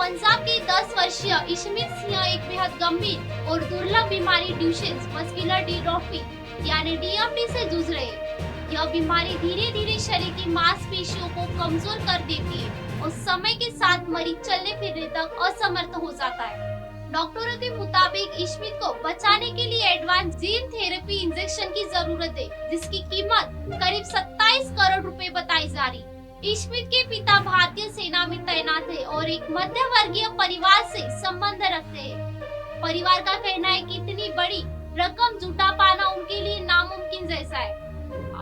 पंजाब की 10 वर्षीय इशमीत सिंह एक बेहद गंभीर और दुर्लभ बीमारी ड्यूशेन मस्कुलर डिस्ट्रोफी यानी डीएमडी से जूझ रहे हैं। यह बीमारी धीरे धीरे शरीर की मांसपेशियों को कमजोर कर देती है और समय के साथ मरीज चलने फिरने तक असमर्थ हो जाता है। डॉक्टरों के मुताबिक इशमीत को बचाने के लिए एडवांस जीन थेरेपी इंजेक्शन की जरूरत है, जिसकी कीमत करीब 27 करोड़ रुपए बताई जा रही। इशमीत के पिता भारतीय सेना में तैनात है और एक मध्य वर्गीय परिवार से संबंध रखते हैं। परिवार का कहना है कि इतनी बड़ी रकम जुटा पाना उनके लिए नामुमकिन जैसा है।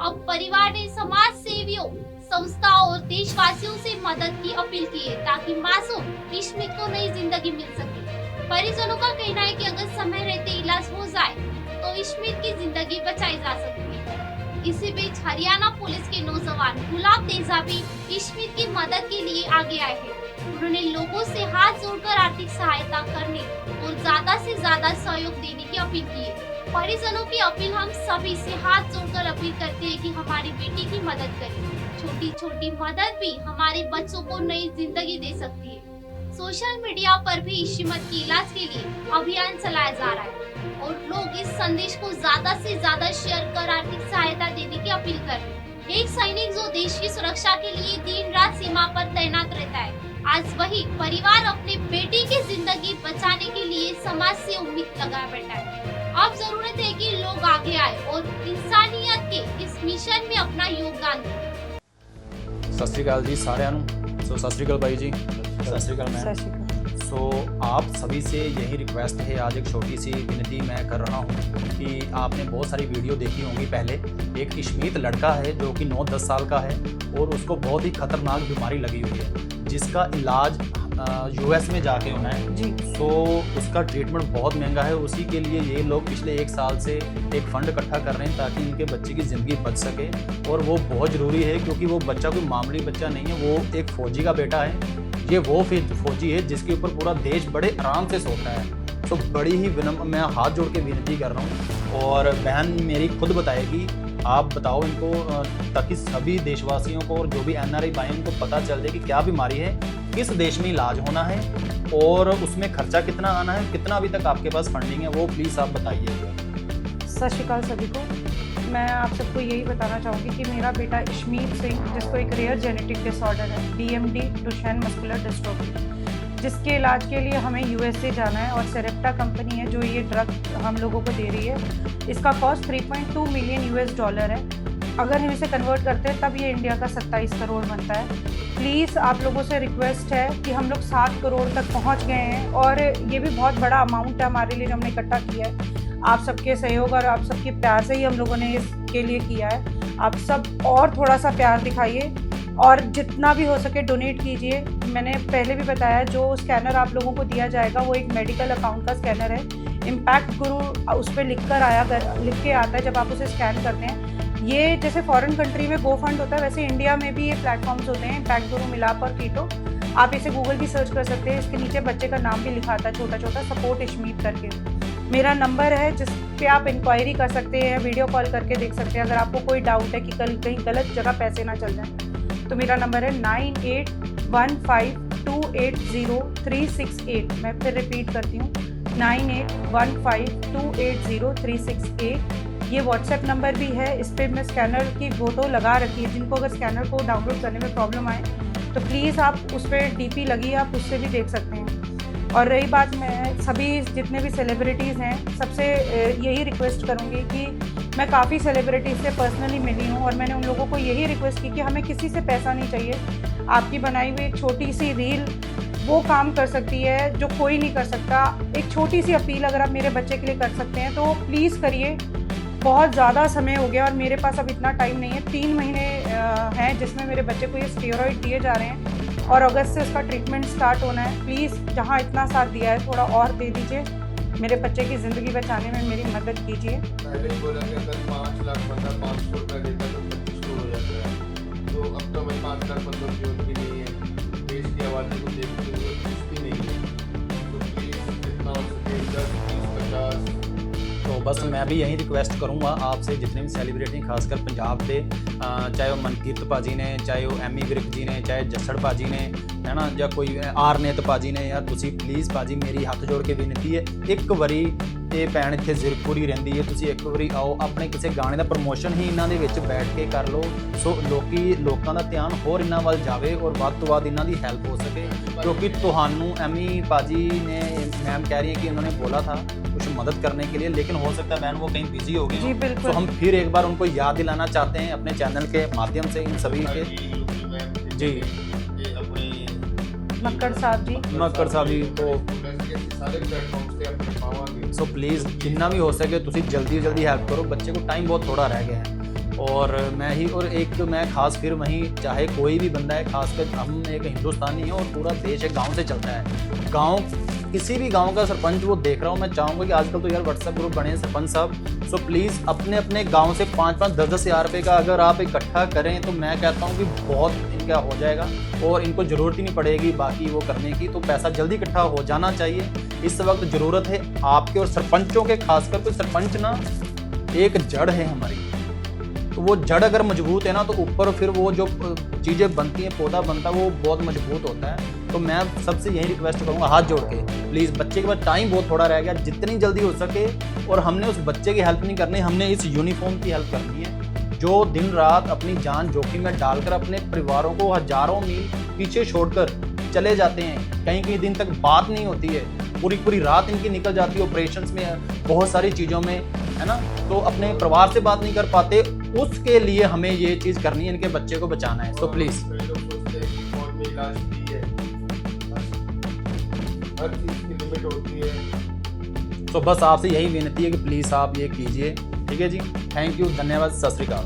अब परिवार ने समाज सेवियों, संस्थाओं और देशवासियों से मदद की अपील की है ताकि मासूम इशमीत को नई जिंदगी मिल सके। परिजनों का कहना है कि अगर समय रहते इलाज हो जाए तो इशमीत की जिंदगी बचाई जा सकती है। इसी बीच हरियाणा पुलिस के नौजवान गुलाब तेजाबी इशमीत की मदद के लिए आगे आए हैं। उन्होंने लोगों से हाथ जोड़कर आर्थिक सहायता करने और ज्यादा से ज्यादा सहयोग देने की अपील की है। परिजनों की अपील हम सभी से हाथ जोड़कर अपील करते हैं कि हमारी बेटी की मदद करें। छोटी छोटी मदद भी हमारे बच्चों को नई जिंदगी दे सकती है। सोशल मीडिया पर भी इशमीत के इलाज के लिए अभियान चलाया जा रहा है और लोग इस संदेश को ज्यादा से ज्यादा शेयर कर आर्थिक सहायता देने की अपील कर रहे हैं। एक सैनिक जो देश की सुरक्षा के लिए दिन रात सीमा पर तैनात रहता है, आज वही परिवार अपने बेटी की जिंदगी बचाने के लिए समाज से उम्मीद लगा बैठा है। अब जरूरत है कि लोग आगे आए और इंसानियत के इस मिशन में अपना योगदान दें। सत श्री अकाल जी साਰਿਆਂ ਨੂੰ। सो सत श्री अकाल भाई जी। सत श्री अकाल मैम। सो आप सभी से यही रिक्वेस्ट है, आज एक छोटी सी विनती मैं कर रहा हूँ कि आपने बहुत सारी वीडियो देखी होंगी पहले। एक इशमीत लड़का है जो कि 9-10 साल का है और उसको बहुत ही खतरनाक बीमारी लगी हुई है जिसका इलाज यूएस में जाके होना है जी। सो उसका ट्रीटमेंट बहुत महंगा है। उसी के लिए ये लोग पिछले 1 साल से एक फंड इकट्ठा कर रहे हैं ताकि इनके बच्चे की ज़िंदगी बच सके। और वो बहुत ज़रूरी है क्योंकि वो बच्चा कोई मामूली बच्चा नहीं है, वो एक फ़ौजी का बेटा है। ये वो फौजी है जिसके ऊपर पूरा देश बड़े आराम से सोता है। तो बड़ी ही विनम्र मैं हाथ जोड़ के विनती कर रहा हूँ और बहन मेरी खुद बताएगी। आप बताओ इनको ताकि सभी देशवासियों को और जो भी एनआरआई भाई उनको पता चल जाए कि क्या बीमारी है, किस देश में इलाज होना है और उसमें खर्चा कितना आना है, कितना अभी तक आपके पास फंडिंग है, वो प्लीज़ आप बताइए। सत श्री अकाल सभी को। मैं आप सबको यही बताना चाहूँगी कि मेरा बेटा इशमीत सिंह, जिसको एक रेयर जेनेटिक डिसऑर्डर है डीएमडी डुशेन मस्कुलर डिस्ट्रोफी, जिसके इलाज के लिए हमें यूएसए जाना है और सेरेप्टा कंपनी है जो ये ड्रग हम लोगों को दे रही है। इसका कॉस्ट 3.2 मिलियन यूएस डॉलर है। अगर हम इसे कन्वर्ट करते हैं तब ये इंडिया का 27 करोड़ बनता है। प्लीज़ आप लोगों से रिक्वेस्ट है कि हम लोग 7 करोड़ तक पहुंच गए हैं और ये भी बहुत बड़ा अमाउंट है हमारे लिए जो हमने इकट्ठा किया है। आप सबके सहयोग और आप सबके प्यार से ही हम लोगों ने इसके लिए किया है। आप सब और थोड़ा सा प्यार दिखाइए और जितना भी हो सके डोनेट कीजिए। मैंने पहले भी बताया जो स्कैनर आप लोगों को दिया जाएगा वो एक मेडिकल अकाउंट का स्कैनर है। इम्पैक्ट गुरु उस पर लिख के आता है जब आप उसे स्कैन करते हैं। ये जैसे फॉरेन कंट्री में गो फंड होता है वैसे इंडिया में भी ये प्लेटफॉर्म्स होते हैं, इम्पैक्ट गुरु, मिलाप और कीटो। आप इसे गूगल भी सर्च कर सकते हैं। इसके नीचे बच्चे का नाम भी लिखा आता है छोटा छोटा, सपोर्ट इशमीत करके। मेरा नंबर है जिस पे आप इंक्वायरी कर सकते हैं, वीडियो कॉल करके देख सकते हैं। अगर आपको कोई डाउट है कि कहीं गलत जगह पैसे ना चल जाए तो मेरा नंबर है 9815280368। मैं फिर रिपीट करती हूँ 9815280368। ये व्हाट्सएप नंबर भी है। इस पर मैं स्कैनर की फ़ोटो लगा रखी है। जिनको अगर स्कैनर को डाउनलोड करने में प्रॉब्लम आए तो प्लीज़ आप उस पर डीपी लगी है, आप उससे भी देख सकते हैं। और रही बात, मैं सभी जितने भी सेलिब्रिटीज़ हैं सबसे यही रिक्वेस्ट करूँगी कि मैं काफ़ी सेलिब्रिटीज़ से पर्सनली मिली हूँ और मैंने उन लोगों को यही रिक्वेस्ट की कि हमें किसी से पैसा नहीं चाहिए। आपकी बनाई हुई एक छोटी सी रील वो काम कर सकती है जो कोई नहीं कर सकता। एक छोटी सी अपील अगर आप मेरे बच्चे के लिए कर सकते हैं तो प्लीज़ करिए। बहुत ज़्यादा समय हो गया और मेरे पास अब इतना टाइम नहीं है। 3 महीने हैं जिसमें मेरे बच्चे को ये स्टेरॉइड दिए जा रहे हैं और अगस्त से उसका ट्रीटमेंट स्टार्ट होना है। प्लीज़ जहाँ इतना साथ दिया है थोड़ा और दे दीजिए। मेरे बच्चे की ज़िंदगी बचाने में मेरी मदद कीजिए। पहले बोला कि अगर 5 लाख बंदा 500 रुपया देता तो 25 करोड़ हो जाता है। तो अब तो हमें 5 लाख बंदों की जरूरत भी नहीं है। देश की आबादी को देखते हुए कुछ भी नहीं है। तो प्लीज़ जितना हो सके 10, 20, 50 तो बस बस मैं भी यही रिक्वेस्ट करूँगा आपसे, जितने भी सैलीब्रिटी खासकर पंजाब के, चाहे वो मनकीरत भाजी ने, चाहे वो एमी विर्क जी ने, चाहे जस्सड़ भाजी ने, है ना, या कोई आरनेत भाजी ने, यार तुसी प्लीज़ भाजी मेरी हੱਥ जोड़ के बेनती है, एक ਵਾਰੀ ਇਹ ਭੈਣ ਇੱਥੇ ਜ਼ਿਰਕਪੁਰੀ ਰਹਿੰਦੀ ਹੈ, ਤੁਸੀਂ ਇੱਕ ਵਾਰੀ ਆਓ, ਆਪਣੇ ਕਿਸੇ ਗਾਣੇ ਦਾ ਪ੍ਰਮੋਸ਼ਨ ਹੀ ਇਹਨਾਂ ਦੇ ਵਿੱਚ ਬੈਠ ਕੇ ਕਰ ਲਓ, ਸੋ ਲੋਕਾਂ ਦਾ ਧਿਆਨ ਹੋਰ ਇਹਨਾਂ ਵੱਲ ਜਾਵੇ ਔਰ ਵੱਧ ਤੋਂ ਵੱਧ ਇਹਨਾਂ ਦੀ ਹੈਲਪ ਹੋ ਸਕੇ, क्योंकि ਤੁਹਾਨੂੰ एमी पाजी ने, मैम कह रही हैं कि उन्होंने बोला था कुछ मदद करने के लिए, लेकिन हो सकता है मैम वो कहीं बिजी हो गई जी हों। बिल्कुल। तो हम फिर एक बार उनको याद दिलाना चाहते हैं अपने चैनल के माध्यम से इन सभी के। जी मक्कड़ साहब जी, मक्कड़ साहब जी को सारे प्लेटफॉर्म्स पे अपने पावांगे। सो प्लीज़ जितना भी हो सके तुसी जल्दी जल्दी हेल्प करो, बच्चे को टाइम बहुत थोड़ा रह गया है। और मैं खास फिर वहीं, चाहे कोई भी बंदा है, खासकर हम एक हिंदुस्तानी है और पूरा देश एक गांव से चलता है। गांव, किसी भी गांव का सरपंच वो देख रहा हूँ, मैं चाहूँगा कि आजकल तो यार व्हाट्सएप ग्रुप बने हैं सरपंच साहब, सो प्लीज़ अपने अपने गांव से 5-5, 10-10 हज़ार रुपये का अगर आप इकट्ठा करें तो मैं कहता हूँ कि बहुत इनका हो जाएगा और इनको ज़रूरत ही नहीं पड़ेगी बाकी वो करने की, तो पैसा जल्दी इकट्ठा हो जाना चाहिए। इस वक्त ज़रूरत है आपके और सरपंचों के, खासकर कोई सरपंच ना एक जड़ है हमारी, तो वो जड़ अगर मजबूत है ना तो ऊपर फिर वो जो चीज़ें बनती हैं, पौधा बनता है, वो बहुत मजबूत होता है। तो मैं सबसे यही रिक्वेस्ट करूँगा हाथ जोड़ के, प्लीज़ बच्चे के पास टाइम बहुत थोड़ा रह गया, जितनी जल्दी हो सके, और हमने उस बच्चे की हेल्प नहीं करनी, हमने इस यूनिफॉर्म की हेल्प करनी है जो दिन रात अपनी जान जोखिम में डालकर अपने परिवारों को हज़ारों मील पीछे छोड़कर चले जाते हैं, कहीं दिन तक बात नहीं होती है, पूरी रात इनकी निकल जाती है ऑपरेशंस में, बहुत सारी चीज़ों में, है ना, तो अपने परिवार से बात नहीं कर पाते, उसके लिए हमें ये चीज़ करनी है, इनके बच्चे को बचाना है। तो प्लीज़ लोग सोचते हैं कि फौज में इलाज फ्री है, हर चीज़ की लिमिट होती है। तो बस आपसे यही विनती है कि प्लीज़ आप ये कीजिए, ठीक है जी, थैंक यू, धन्यवाद, सत श्री अकाल।